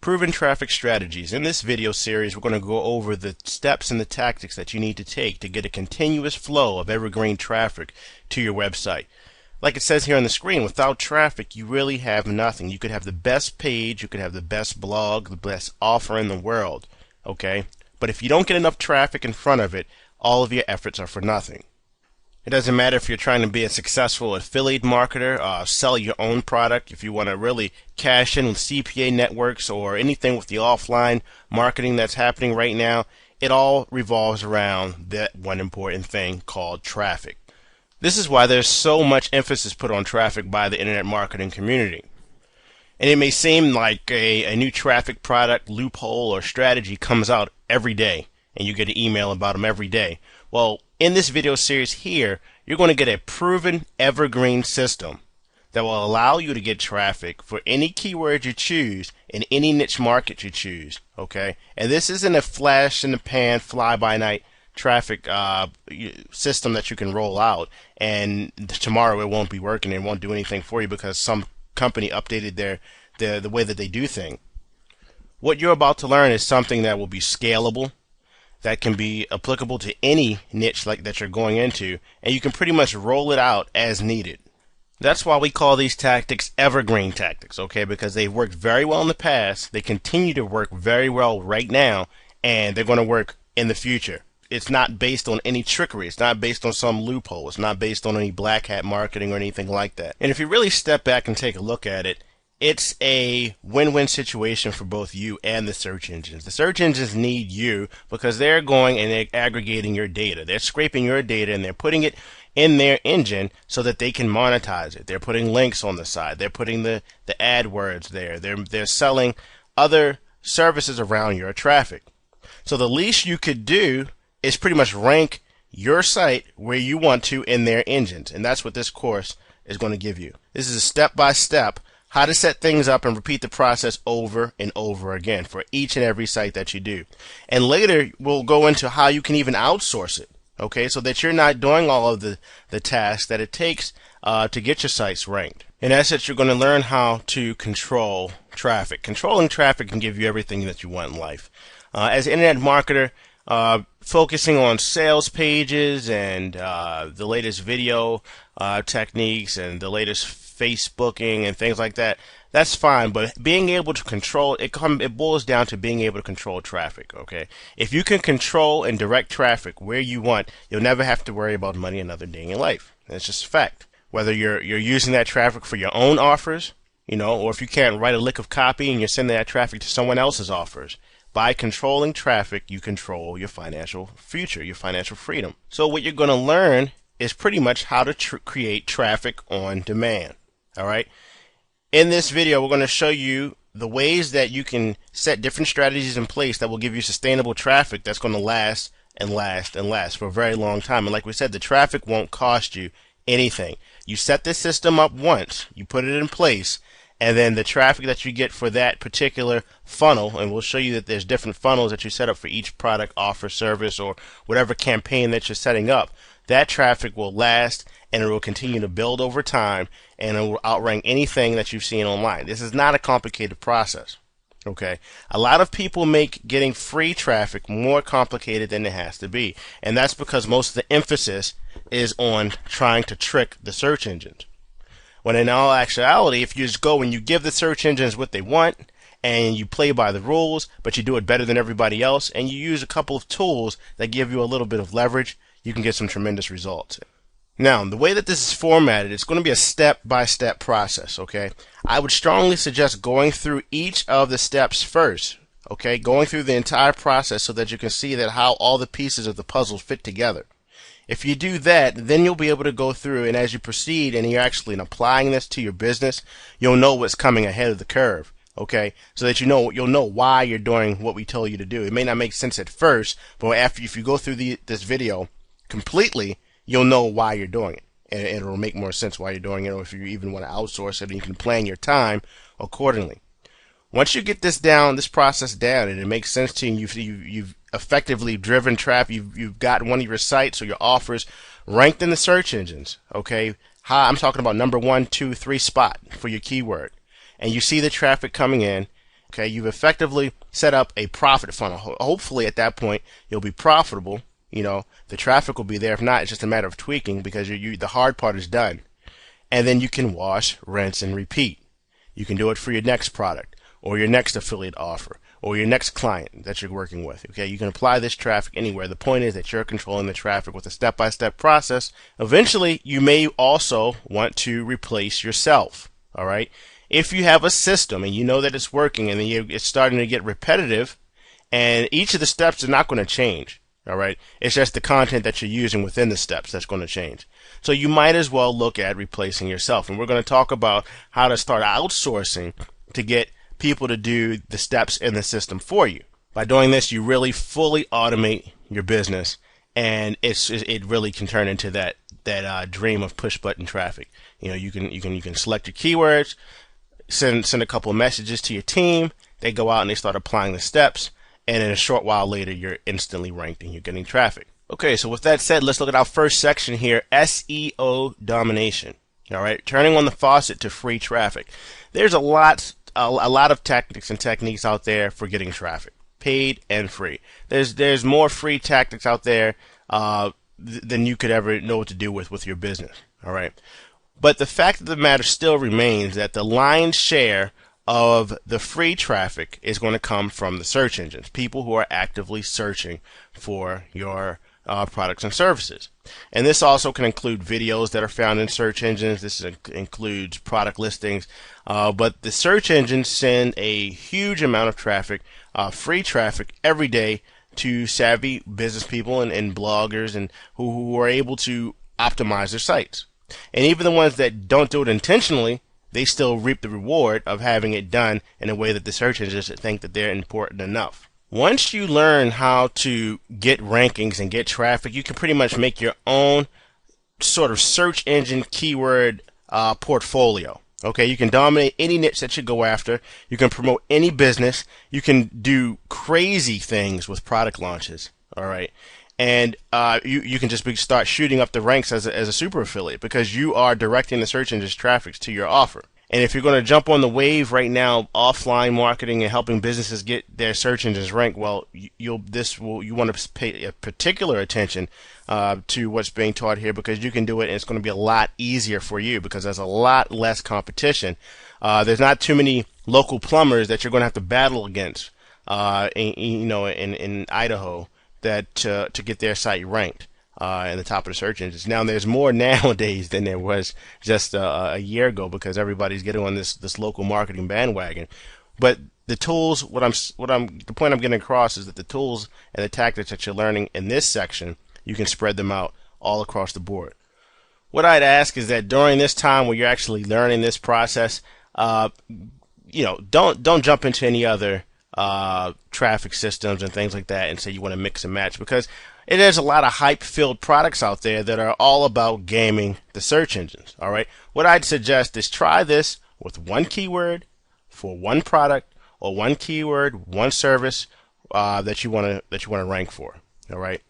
Proven traffic strategies. In this video series, we're going to go over the steps and the tactics that you need to take to get a continuous flow of evergreen traffic to your website. Like it says here on the screen, without traffic, you really have nothing. You could have the best page, you could have the best blog, the best offer in the world, okay? But if you don't get enough traffic in front of it, all of your efforts are for nothing. It doesn't matter if you're trying to be a successful affiliate marketer, sell your own product, if you want to really cash in with CPA networks or anything with the offline marketing that's happening right now. It all revolves around that one important thing called traffic. This is why there's so much emphasis put on traffic by the internet marketing community. And it may seem like a new traffic product, loophole, or strategy comes out every day, and you get an email about them every day. Well, in this video series here, you're going to get a proven evergreen system that will allow you to get traffic for any keyword you choose in any niche market you choose, okay? And this isn't a flash in the pan, fly-by-night traffic system that you can roll out and tomorrow it won't be working, it won't do anything for you because some company updated the way that they do things. What you're about to learn is something that will be scalable, that can be applicable to any niche like that you're going into, and you can pretty much roll it out as needed. That's why we call these tactics evergreen tactics, okay? Because they've worked very well in the past, they continue to work very well right now, and they're going to work in the future. It's not based on any trickery, it's not based on some loophole, it's not based on any black hat marketing or anything like that. And if you really step back and take a look at it, it's a win-win situation for both you and the search engines. The search engines need you because they're going and they're aggregating your data. They're scraping your data and they're putting it in their engine so that they can monetize it. They're putting links on the side. They're putting the AdWords there. They're selling other services around your traffic. So the least you could do is pretty much rank your site where you want to in their engines. And that's what this course is going to give you. This is a step-by-step how to set things up and repeat the process over and over again for each and every site that you do. And later we'll go into how you can even outsource it, okay, so that you're not doing all of the tasks that it takes to get your sites ranked. In essence, you're going to learn how to control traffic. Controlling traffic can give you everything that you want in life. As an internet marketer, focusing on sales pages and the latest video techniques and the latest Facebooking and things like that, that's fine, but being able to control it boils down to being able to control traffic, okay? If you can control and direct traffic where you want, you'll never have to worry about money another day in your life. That's just a fact. Whether you're using that traffic for your own offers, you know, or if you can't write a lick of copy and you're sending that traffic to someone else's offers. By controlling traffic, you control your financial future, your financial freedom. So what you're going to learn is pretty much how to create traffic on demand. All right. In this video, we're going to show you the ways that you can set different strategies in place that will give you sustainable traffic that's going to last and last and last for a very long time. And like we said, the traffic won't cost you anything. You set this system up once, you put it in place, and then the traffic that you get for that particular funnel, and we'll show you that there's different funnels that you set up for each product, offer, service, or whatever campaign that you're setting up. That traffic will last and it will continue to build over time and it will outrank anything that you've seen online. This is not a complicated process. Okay, a lot of people make getting free traffic more complicated than it has to be, and that's because most of the emphasis is on trying to trick the search engines. When in all actuality, if you just go and you give the search engines what they want and you play by the rules, but you do it better than everybody else, and you use a couple of tools that give you a little bit of leverage, you can get some tremendous results. Now, the way that this is formatted, it's going to be a step-by-step process, okay? I would strongly suggest going through each of the steps first, okay? Going through the entire process so that you can see that how all the pieces of the puzzle fit together. If you do that, then you'll be able to go through, and as you proceed and you're actually applying this to your business, you'll know what's coming ahead of the curve, okay? So that you'll know why you're doing what we told you to do. It may not make sense at first, but if you go through this video completely, you'll know why you're doing it, and it'll make more sense why you're doing it, or if you even want to outsource it, and you can plan your time accordingly. Once you get this process down, and it makes sense to you, you've effectively driven traffic, you've got one of your sites or your offers ranked in the search engines, okay? I'm talking about number 1, 2, 3 spot for your keyword, and you see the traffic coming in, Okay, you've effectively set up a profit funnel. Hopefully at that point you'll be profitable. You know, the traffic will be there. If not, it's just a matter of tweaking, because the hard part is done. And then you can wash, rinse, and repeat. You can do it for your next product, or your next affiliate offer, or your next client that you're working with. Okay, you can apply this traffic anywhere. The point is that you're controlling the traffic with a step-by-step process. Eventually, you may also want to replace yourself. All right, if you have a system and you know that it's working and it's starting to get repetitive, and each of the steps are not going to change. All right, it's just the content that you're using within the steps that's going to change. So you might as well look at replacing yourself. And we're going to talk about how to start outsourcing to get people to do the steps in the system for you. By doing this, you really fully automate your business, and it really can turn into that dream of push button traffic. You know, you can select your keywords, send a couple of messages to your team. They go out and they start applying the steps. And in a short while later, you're instantly ranked and you're getting traffic. Okay, so with that said, let's look at our first section here, SEO domination. All right, turning on the faucet to free traffic. There's a lot of tactics and techniques out there for getting traffic, paid and free. There's more free tactics out there than you could ever know what to do with your business. All right, but the fact of the matter still remains that the lion's share of the free traffic is going to come from the search engines, people who are actively searching for your products and services. And this also can include videos that are found in search engines. This includes product listings, but the search engines send a huge amount of traffic, free traffic, every day to savvy business people and bloggers and who are able to optimize their sites. And even the ones that don't do it intentionally, they still reap the reward of having it done in a way that the search engines think that they're important enough. Once you learn how to get rankings and get traffic, you can pretty much make your own sort of search engine keyword portfolio. Okay, you can dominate any niche that you go after. You can promote any business. You can do crazy things with product launches. All right. And you can just start shooting up the ranks as a super affiliate, because you are directing the search engine's traffic to your offer. And if you're going to jump on the wave right now, offline marketing and helping businesses get their search engines ranked, well, you want to pay particular attention to what's being taught here, because you can do it, and it's going to be a lot easier for you because there's a lot less competition. There's not too many local plumbers that you're going to have to battle against, in Idaho, that to get their site ranked in the top of the search engines. Now, there's more nowadays than there was just a year ago, because everybody's getting on this local marketing bandwagon. But the tools, the point I'm getting across is that the tools and the tactics that you're learning in this section, you can spread them out all across the board. What I'd ask is that during this time where you're actually learning this process, don't jump into any other traffic systems and things like that and say you want to mix and match, because there's a lot of hype-filled products out there that are all about gaming the search engines. All right, what I'd suggest is try this with one keyword for one product, or one keyword, one service that you want to rank for. All right,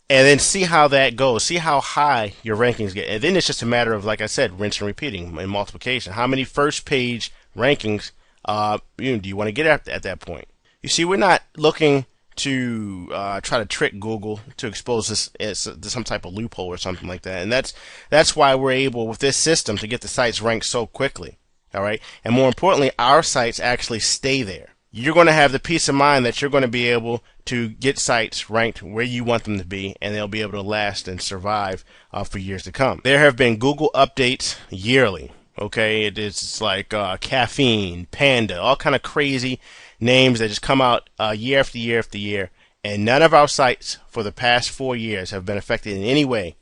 and then see how that goes. See how high your rankings get, and then it's just a matter of, like I said, rinse and repeating and multiplication. How many first page rankings do you want to get at that point? You see, we're not looking to try to trick Google to expose this as some type of loophole or something like that, and that's why we're able with this system to get the sites ranked so quickly. All right, and more importantly, our sites actually stay there. You're going to have the peace of mind that you're going to be able to get sites ranked where you want them to be, and they'll be able to last and survive for years to come. There have been Google updates yearly. Okay, it's like Caffeine, Panda, all kind of crazy names that just come out year after year after year, and none of our sites for the past 4 years have been affected in any way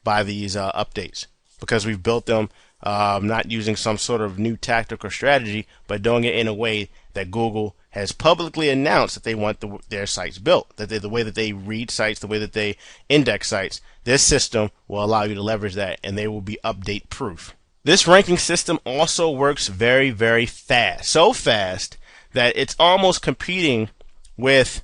by these updates, because we've built them not using some sort of new tactic or strategy, but doing it in a way that Google has publicly announced that they want their sites built, that the way that they read sites, the way that they index sites. This system will allow you to leverage that, and they will be update proof. This ranking system also works very, very fast. So fast that it's almost competing with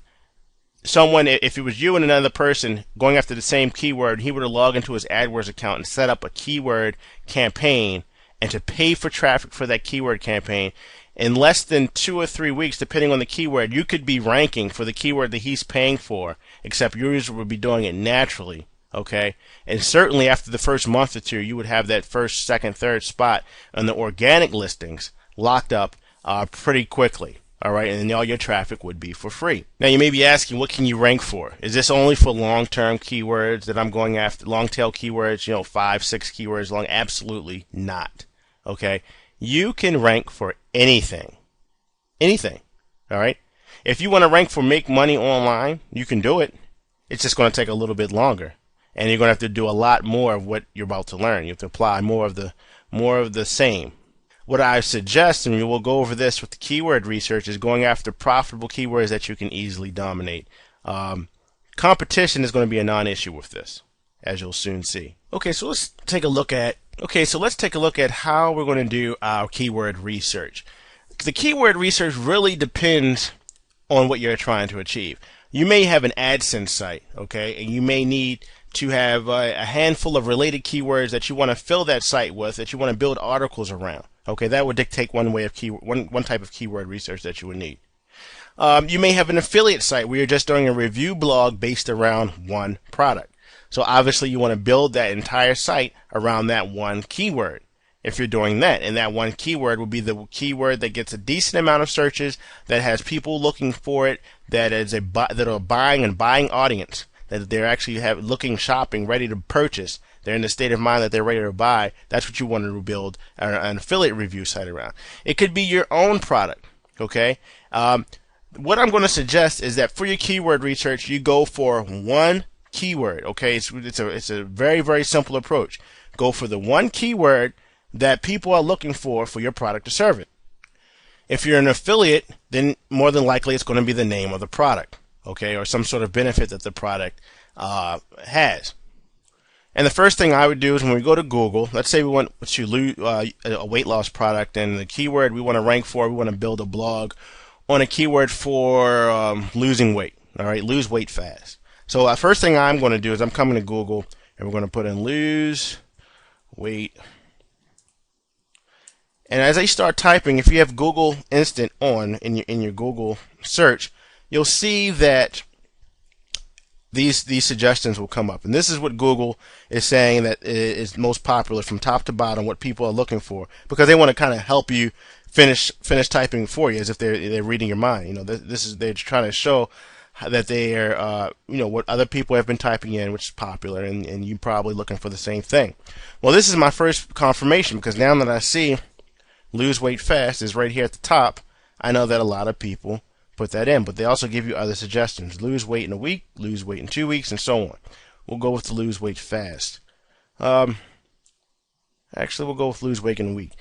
someone. If it was you and another person going after the same keyword, he would have logged into his AdWords account and set up a keyword campaign, and to pay for traffic for that keyword campaign, in less than 2 or 3 weeks, depending on the keyword, you could be ranking for the keyword that he's paying for, except yours would be doing it naturally. Okay, and certainly after the first month or two, you would have that first, second, third spot on the organic listings locked up pretty quickly. All right, and then all your traffic would be for free. Now you may be asking, what can you rank for? Is this only for long-term keywords that I'm going after, long-tail keywords, 5, 6 keywords long? Absolutely not. Okay, you can rank for anything. Anything. All right, if you want to rank for make money online, you can do it. It's just going to take a little bit longer. And you're going to have to do a lot more of what you're about to learn. You have to apply more of the same. What I suggest, and we will go over this with the keyword research, is going after profitable keywords that you can easily dominate. Competition is going to be a non-issue with this, as you'll soon see. Okay, so let's take a look at how we're going to do our keyword research. The keyword research really depends on what you're trying to achieve. You may have an AdSense site, okay, and you may need to have a handful of related keywords that you want to fill that site with, that you want to build articles around. Okay, that would dictate one type of keyword research that you would need. You may have an affiliate site where you're just doing a review blog based around one product. So obviously you want to build that entire site around that one keyword. If you're doing that, and that one keyword will be the keyword that gets a decent amount of searches, that has people looking for it, that is that are buying audience, that they're actually looking, shopping, ready to purchase. They're in the state of mind that they're ready to buy. That's what you want to build an affiliate review site around. It could be your own product. Okay. What I'm going to suggest is that for your keyword research, you go for one keyword. Okay, it's a very, very simple approach. Go for the one keyword that people are looking for your product or service. If you're an affiliate, then more than likely it's going to be the name of the product, okay, or some sort of benefit that the product has. And the first thing I would do is when we go to Google, let's say we want to lose a weight loss product, and the keyword we want to rank for, we want to build a blog on a keyword for losing weight. All right, lose weight fast. So the first thing I'm going to do is I'm coming to Google, and we're going to put in lose weight. And as I start typing, if you have Google Instant on in your Google search, you'll see that these suggestions will come up. And this is what Google is saying that is most popular from top to bottom, what people are looking for, because they want to kind of help you finish typing for you, as if they're reading your mind. They're trying to show that they are what other people have been typing in, which is popular, and you're probably looking for the same thing. Well, this is my first confirmation, because now that I see lose weight fast is right here at the top, I know that a lot of people put that in, but they also give you other suggestions. Lose weight in a week, lose weight in 2 weeks, and so on. We'll go with the lose weight fast. Actually, we'll go with lose weight in a week.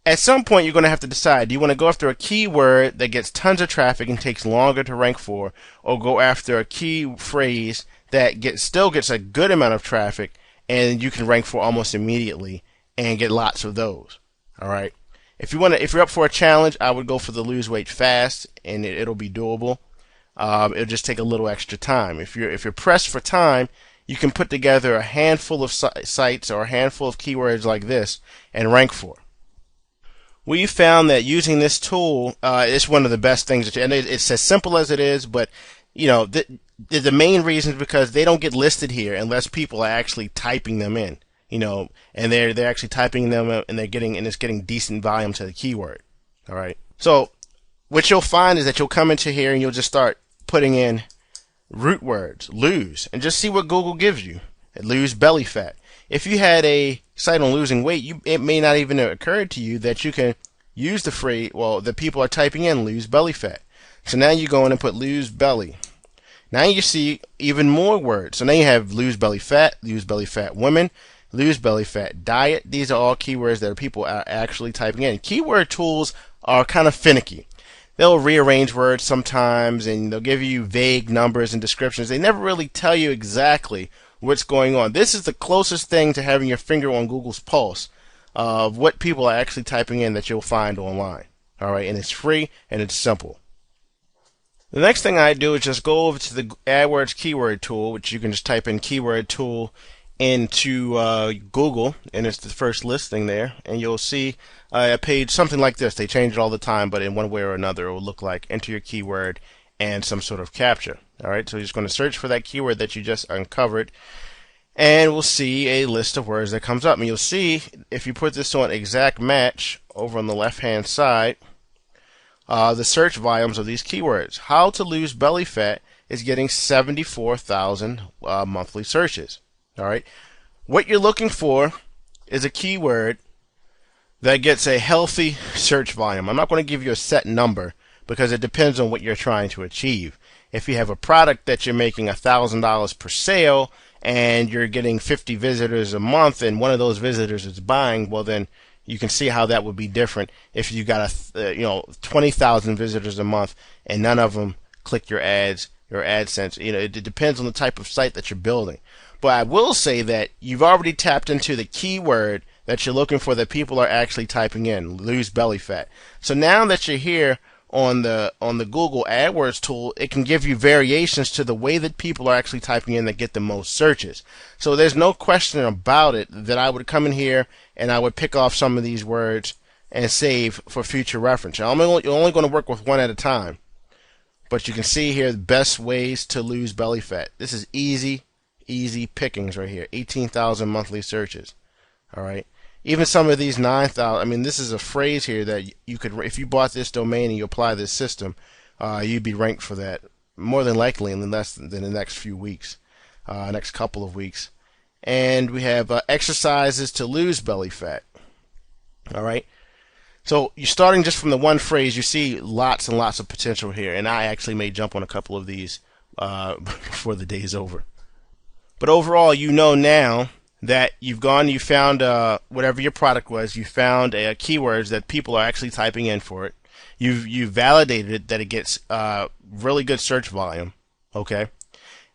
At some point, you're going to have to decide, do you want to go after a keyword that gets tons of traffic and takes longer to rank for, or go after a key phrase that still gets a good amount of traffic and you can rank for almost immediately and get lots of those. All right. If you're up for a challenge, I would go for the lose weight fast, and it'll be doable. It'll just take a little extra time. If you're pressed for time, you can put together a handful of sites or a handful of keywords like this and rank for. We found that using this tool is one of the best things. And it's as simple as it is, but the main reason is because they don't get listed here unless people are actually typing them in. And they're actually typing them up, and it's getting decent volume to the keyword. All right. So what you'll find is that you'll come into here and you'll just start putting in root words, lose, and just see what Google gives you. Lose belly fat. If you had a site on losing weight, it may not even have occurred to you that you can use the phrase, that people are typing in lose belly fat. So now you go in and put lose belly. Now you see even more words. So now you have lose belly fat women, lose belly fat diet. These are all keywords that people are actually typing in. Keyword tools are kind of finicky. They'll rearrange words sometimes, and they'll give you vague numbers and descriptions. They never really tell you exactly what's going on. This is the closest thing to having your finger on Google's pulse of what people are actually typing in that you'll find online. All right, and it's free and it's simple. The next thing I do is just go over to the AdWords keyword tool, which you can just type in keyword tool into Google, and it's the first listing there, and you'll see a page something like this. They change it all the time, but in one way or another it will look like enter your keyword and some sort of captcha. Alright, so you're just going to search for that keyword that you just uncovered, and we'll see a list of words that comes up. And you'll see, if you put this on exact match over on the left hand side, the search volumes of these keywords. How to lose belly fat is getting 74,000 monthly searches. Alright, what you're looking for is a keyword that gets a healthy search volume. I'm not going to give you a set number because it depends on what you're trying to achieve. If you have a product that you're making $1,000 per sale and you're getting 50 visitors a month and one of those visitors is buying, well then you can see how that would be different if you got 20,000 visitors a month and none of them click your ads, your AdSense. It depends on the type of site that you're building. But I will say that you've already tapped into the keyword that you're looking for that people are actually typing in, lose belly fat. So now that you're here on the Google AdWords tool, it can give you variations to the way that people are actually typing in that get the most searches. So there's no question about it that I would come in here and I would pick off some of these words and save for future reference. You're only going to work with one at a time. But you can see here the best ways to lose belly fat. This is easy pickings right here. 18,000 monthly searches. All right. Even some of these 9,000. I mean, this is a phrase here that you could, if you bought this domain and you apply this system, you'd be ranked for that more than likely in less than the next few weeks, next couple of weeks. And we have exercises to lose belly fat. All right. So you're starting just from the one phrase. You see lots and lots of potential here, and I actually may jump on a couple of these before the day's over. But overall, you know now that you've found whatever your product was, you found keywords that people are actually typing in for it. You've validated it that it gets really good search volume, okay?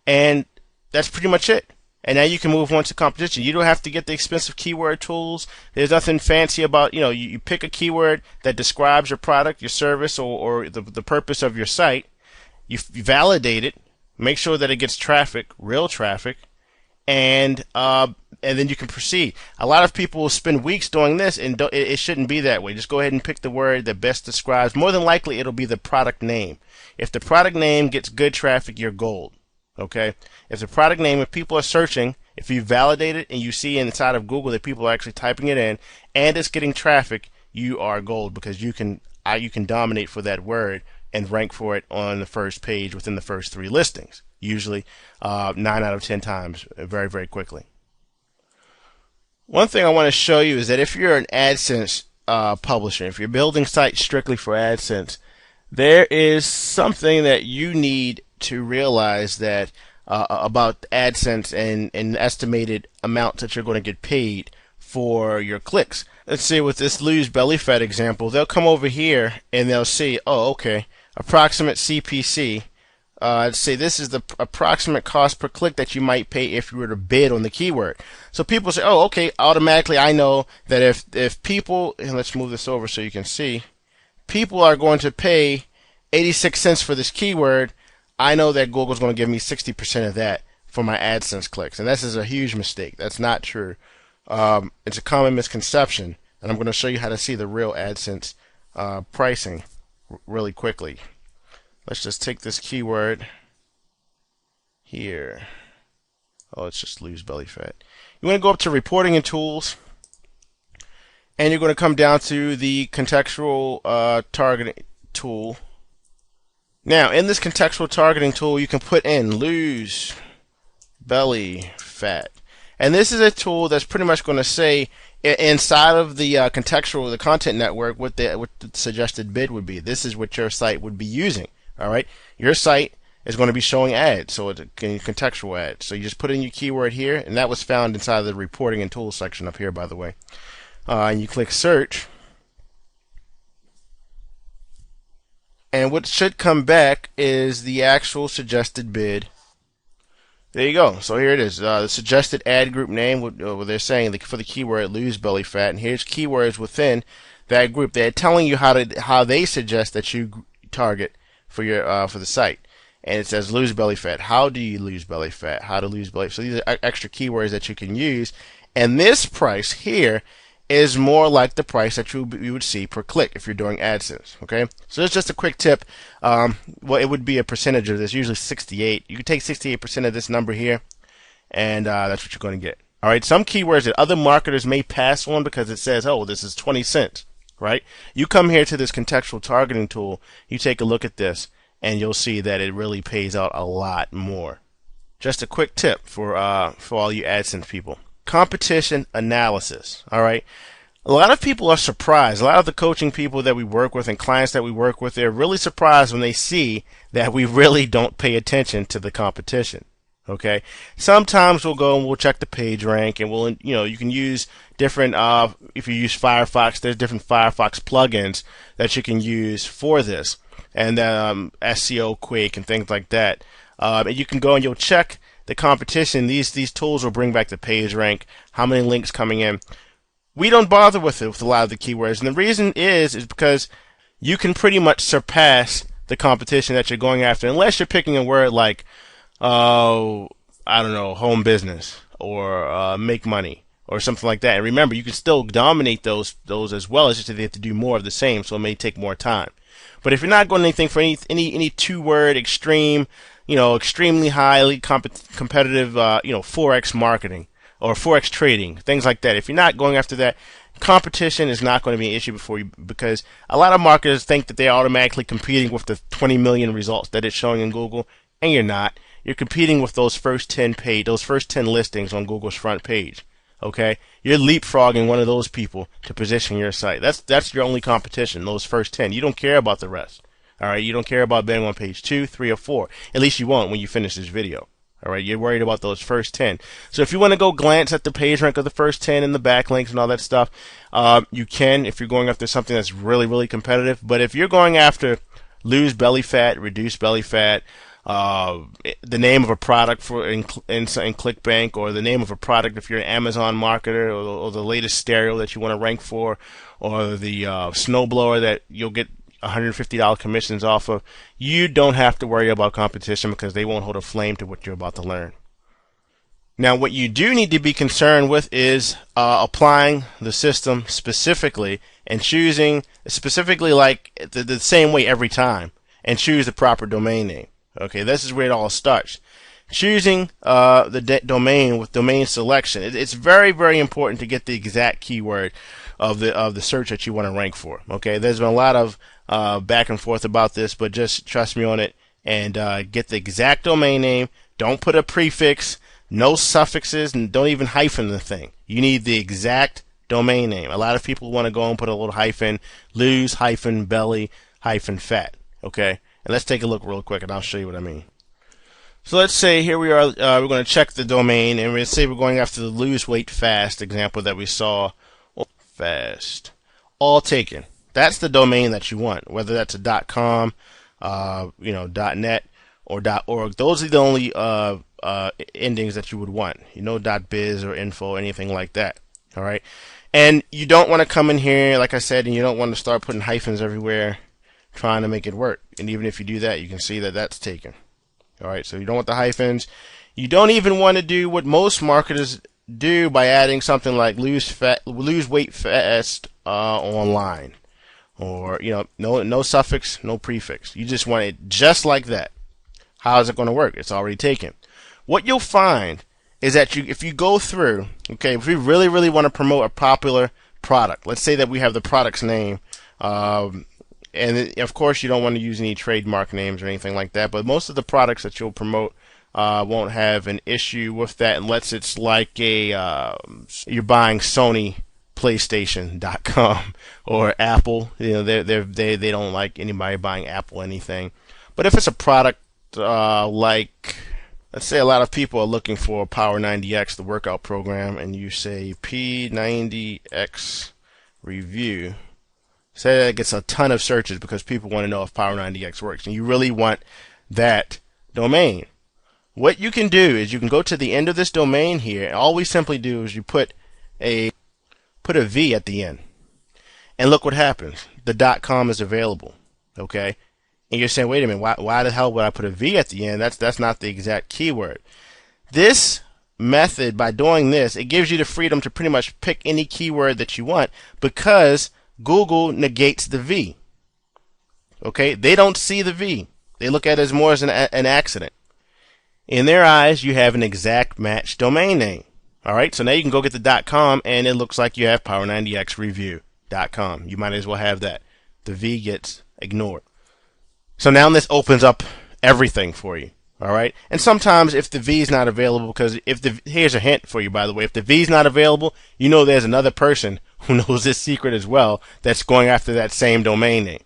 And that's pretty much it. And now you can move on to competition. You don't have to get the expensive keyword tools. There's nothing fancy about, you pick a keyword that describes your product, your service, or the purpose of your site. You validate it, make sure that it gets traffic, real traffic, and then you can proceed. A lot of people will spend weeks doing this, and it shouldn't be that way. Just go ahead and pick the word that best describes. More than likely, it'll be the product name. If the product name gets good traffic, you're gold. Okay? If the product name, if people are searching, if you validate it and you see inside of Google that people are actually typing it in, and it's getting traffic, you are gold, because you can dominate for that word and rank for it on the first page within the first 3 listings. Usually 9 out of 10 times, very, very quickly. One thing I want to show you is that if you're an AdSense publisher, if you're building sites strictly for AdSense, there is something that you need to realize that about AdSense and estimated amounts that you're going to get paid for your clicks. Let's see, with this lose belly fat example, they'll come over here and they'll see, oh, okay, approximate CPC. Let's say this is the approximate cost per click that you might pay if you were to bid on the keyword. So people say, oh, okay, automatically I know that if people, and let's move this over so you can see, people are going to pay 86 cents for this keyword, I know that Google's going to give me 60% of that for my AdSense clicks. And this is a huge mistake. That's not true. It's a common misconception, and I'm going to show you how to see the real AdSense pricing really quickly. Let's just take this keyword here. Oh, let's just lose belly fat. You want to go up to reporting and tools, and you're going to come down to the contextual targeting tool. Now, in this contextual targeting tool, you can put in lose belly fat. And this is a tool that's pretty much going to say inside of the contextual, the content network, what the suggested bid would be. This is what your site would be using. All right, your site is going to be showing ads, so it's a contextual ad. So you just put in your keyword here, and that was found inside of the reporting and tools section up here, by the way. And you click search, and what should come back is the actual suggested bid. There you go. So here it is. The suggested ad group name, what they're saying for the keyword lose belly fat, and here's keywords within that group. They're telling you how they suggest that you target for your for the site. and it says lose belly fat. How do you lose belly fat? How to lose belly fat? So these are extra keywords that you can use. And this price here is more like the price that you would see per click if you're doing AdSense. Okay, so it's just a quick tip. Well, it would be a percentage of this, usually 68. You can take 68% of this number here, and that's what you're going to get. All right, some keywords that other marketers may pass on because it says, oh, this is 20 cents, right? You come here to this contextual targeting tool, you take a look at this, and you'll see that it really pays out a lot more. Just a quick tip for all you AdSense people. Competition analysis. All right. A lot of people are surprised. A lot of the coaching people that we work with and clients that we work with, they're really surprised when they see that we really don't pay attention to the competition. Okay. Sometimes we'll go and we'll check the page rank, and we'll, you can use different, if you use Firefox, there's different Firefox plugins that you can use for this, and SEO Quake and things like that. And you can go and you'll check the competition. These tools will bring back the page rank, how many links coming in. We don't bother with it with a lot of the keywords, and the reason is because you can pretty much surpass the competition that you're going after, unless you're picking a word like, I don't know, home business or make money or something like that. And remember, you can still dominate those as well. It's just that they have to do more of the same, so it may take more time. But if you're not going anything for any two-word extreme, extremely highly competitive, Forex marketing or Forex trading, things like that. If you're not going after that, competition is not going to be an issue for you, because a lot of marketers think that they're automatically competing with the 20 million results that it's showing in Google, and you're not. You're competing with those first 10 listings on Google's front page. Okay, you're leapfrogging one of those people to position your site. That's your only competition, those first 10. You don't care about the rest. All right, you don't care about being on page 2, 3, or 4. At least you won't when you finish this video. All right, you're worried about those first 10. So if you want to go glance at the page rank of the first 10 and the backlinks and all that stuff, you can if you're going after something that's really, really competitive. But if you're going after lose belly fat, reduce belly fat, the name of a product for in ClickBank, or the name of a product if you're an Amazon marketer, or the latest stereo that you want to rank for, or the snowblower that you'll get $150 commissions off of, you don't have to worry about competition, because they won't hold a flame to what you're about to learn. Now, what you do need to be concerned with is applying the system specifically, and choosing specifically like the same way every time, and choose the proper domain name. Okay, this is where it all starts. Choosing the domain with domain selection. It's very, very important to get the exact keyword of the search that you want to rank for. Okay, there's been a lot of back and forth about this, but just trust me on it, and get the exact domain name. Don't put a prefix, no suffixes, and don't even hyphen the thing. You need the exact domain name. A lot of people want to go and put a little hyphen, lose hyphen belly hyphen fat. Okay, and let's take a look real quick, and I'll show you what I mean. So let's say here we are, we're going to check the domain, and let's say we're going after the lose weight fast example that we saw. Fast, all taken. That's the domain that you want, whether that's a .com, .net, or .org. Those are the only endings that you would want. .biz or info, anything like that. All right, and you don't want to come in here, like I said, and you don't want to start putting hyphens everywhere, trying to make it work. And even if you do that, you can see that that's taken. All right, so you don't want the hyphens. You don't even want to do what most marketers do by adding something like lose weight fast online, or no suffix, no prefix. You just want it just like that. How is it going to work? It's already taken. What you'll find is that if you go through, okay, if we really, really want to promote a popular product, let's say that we have the product's name, and of course you don't want to use any trademark names or anything like that, but most of the products that you'll promote won't have an issue with that, unless it's like you're buying Sony PlayStation.com or Apple. They don't like anybody buying Apple anything. But if it's a product like, let's say a lot of people are looking for Power 90X, the workout program, and you say P90X review. Say that gets a ton of searches because people want to know if Power 90X works, and you really want that domain. What you can do is you can go to the end of this domain here, and all we simply do is you put a V at the end, and look what happens. The .com is available, okay, And you're saying, wait a minute, why the hell would I put a V at the end? That's not the exact keyword. This method, by doing this, it gives you the freedom to pretty much pick any keyword that you want, because Google negates the V. Okay, they don't see the V. They look at it as more as an accident. In their eyes, you have an exact match domain name. All right, so now you can go get the .com, and it looks like you have power90xreview.com. You might as well have that. The V gets ignored. So now this opens up everything for you. All right, and sometimes if the V is not available, because here's a hint for you, by the way, if the V is not available, you know there's another person who knows this secret as well that's going after that same domain name.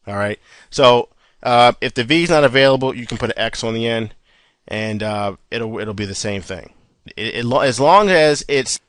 All right, so if the V is not available, you can put an X on the end, and it'll be the same thing. As long as it's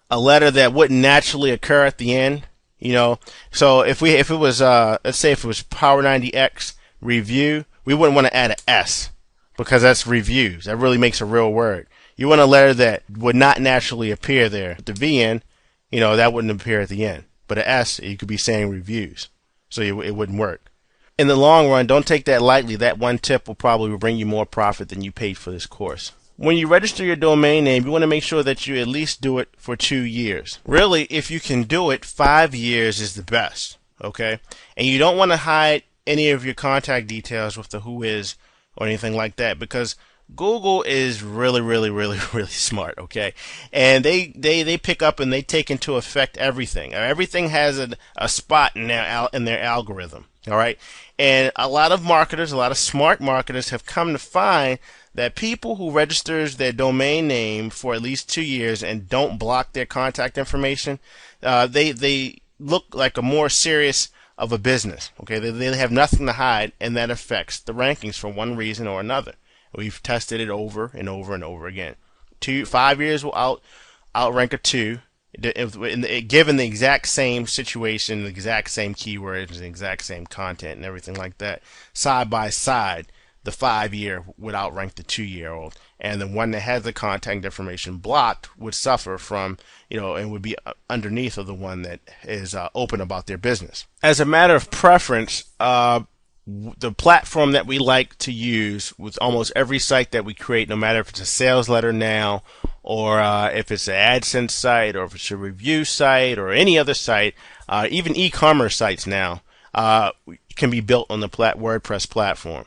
a letter that wouldn't naturally occur at the end, you know. So if it was let's say if it was Power90X review, we wouldn't want to add an S, because that's reviews. That really makes a real word. You want a letter that would not naturally appear there. The V in, you know, that wouldn't appear at the end. But an S, you could be saying reviews, so it wouldn't work. In the long run, don't take that lightly. That one tip will probably bring you more profit than you paid for this course. When you register your domain name, you want to make sure that you at least do it for 2 years. Really, if you can do it, 5 years is the best. Okay? And you don't want to hide any of your contact details with the whois or anything like that, because Google is really smart, okay? And they pick up and they take into effect everything. Everything has a spot in their algorithm, all right? And a lot of marketers, a lot of smart marketers have come to find that people who registers their domain name for at least 2 years and don't block their contact information, they look like a more serious of a business. Okay, they have nothing to hide, and that affects the rankings for one reason or another. We've tested it over and over and over again. 5 years will outrank a 2, given the exact same situation, the exact same keywords, the exact same content, and everything like that. Side by side, the 5-year would outrank the 2-year-old, and the one that has the contact information blocked would suffer from, and would be underneath of the one that is open about their business. As a matter of preference, the platform that we like to use with almost every site that we create, no matter if it's a sales letter now, or if it's an AdSense site, or if it's a review site, or any other site, even e-commerce sites now, can be built on the WordPress platform.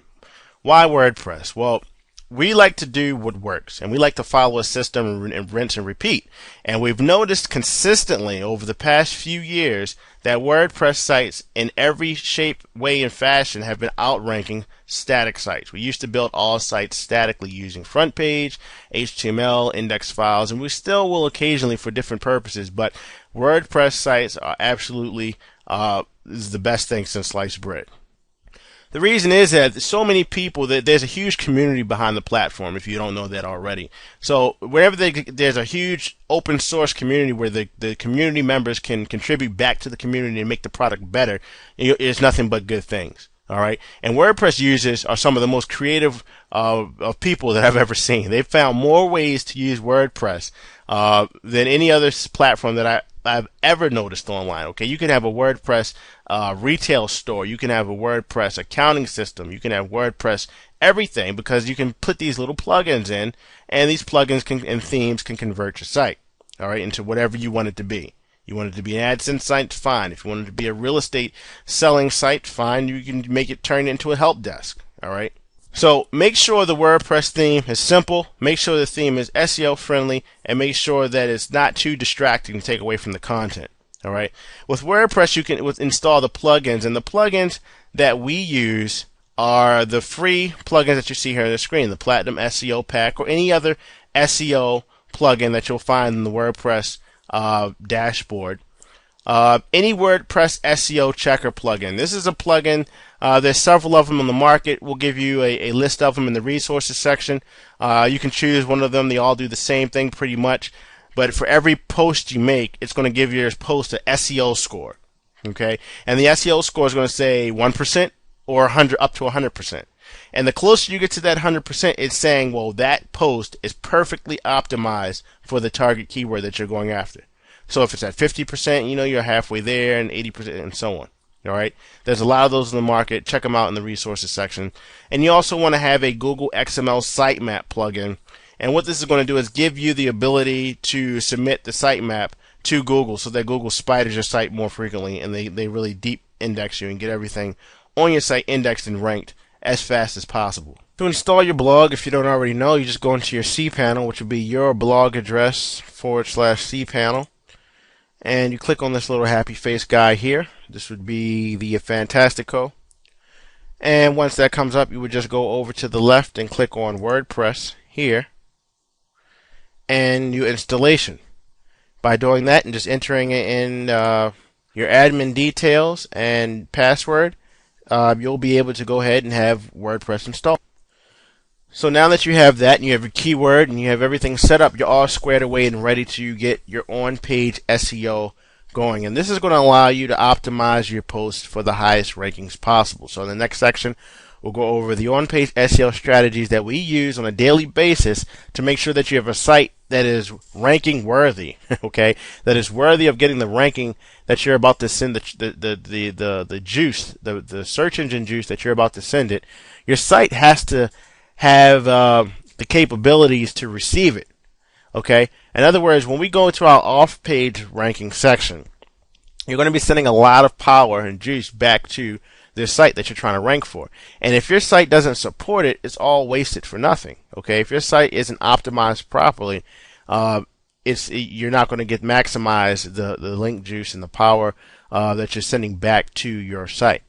Why WordPress? Well, we like to do what works, and we like to follow a system and rinse and repeat. And we've noticed consistently over the past few years that WordPress sites in every shape, way, and fashion have been outranking static sites. We used to build all sites statically using front page, HTML, index files, and we still will occasionally for different purposes, but WordPress sites are absolutely is the best thing since sliced bread. The reason is that so many people, that there's a huge community behind the platform, if you don't know that already. So wherever there's a huge open source community where the community members can contribute back to the community and make the product better, it's nothing but good things. All right, and WordPress users are some of the most creative of people that I've ever seen. They've found more ways to use WordPress than any other platform that I've ever noticed online. Okay, you can have a WordPress retail store, you can have a WordPress accounting system, you can have WordPress everything, because you can put these little plugins in, and these plugins and themes can convert your site, all right, into whatever you want it to be. You want it to be an AdSense site, fine. If you want it to be a real estate selling site, fine. You can make it turn into a help desk, all right? So make sure the WordPress theme is simple, make sure the theme is SEO friendly, and make sure that it's not too distracting to take away from the content. All right. With WordPress, you can install the plugins, and the plugins that we use are the free plugins that you see here on the screen, the Platinum SEO Pack, or any other SEO plugin that you'll find in the WordPress dashboard. Any WordPress SEO Checker plugin. This is a plugin. There's several of them on the market. We'll give you a list of them in the resources section. You can choose one of them. They all do the same thing pretty much. But for every post you make, it's going to give your post an SEO score. Okay? And the SEO score is going to say 1% or 100 up to 100%. And the closer you get to that 100%, it's saying, well, that post is perfectly optimized for the target keyword that you're going after. So if it's at 50%, you're halfway there, and 80%, and so on. All right, there's a lot of those in the market. Check them out in the resources section. And you also want to have a Google XML sitemap plugin. And what this is going to do is give you the ability to submit the sitemap to Google so that Google spiders your site more frequently, and they really deep index you and get everything on your site indexed and ranked as fast as possible. To install your blog, if you don't already know, you just go into your cPanel, which will be your blog address /cPanel. And you click on this little happy face guy here. This would be the Fantastico. And once that comes up, you would just go over to the left and click on WordPress here. And your installation. By doing that and just entering it in your admin details and password, you'll be able to go ahead and have WordPress installed. So now that you have that and you have your keyword and you have everything set up, you're all squared away and ready to get your on-page SEO going. And this is going to allow you to optimize your posts for the highest rankings possible. So in the next section, we'll go over the on-page SEO strategies that we use on a daily basis to make sure that you have a site that is ranking worthy, okay? That is worthy of getting the ranking that you're about to send the juice, the search engine juice that you're about to send it. Your site has to have the capabilities to receive it, okay? In other words, when we go to our off-page ranking section, you're going to be sending a lot of power and juice back to this site that you're trying to rank for. And if your site doesn't support it, it's all wasted for nothing, okay? If your site isn't optimized properly, you're not going to get maximize the link juice and the power that you're sending back to your site.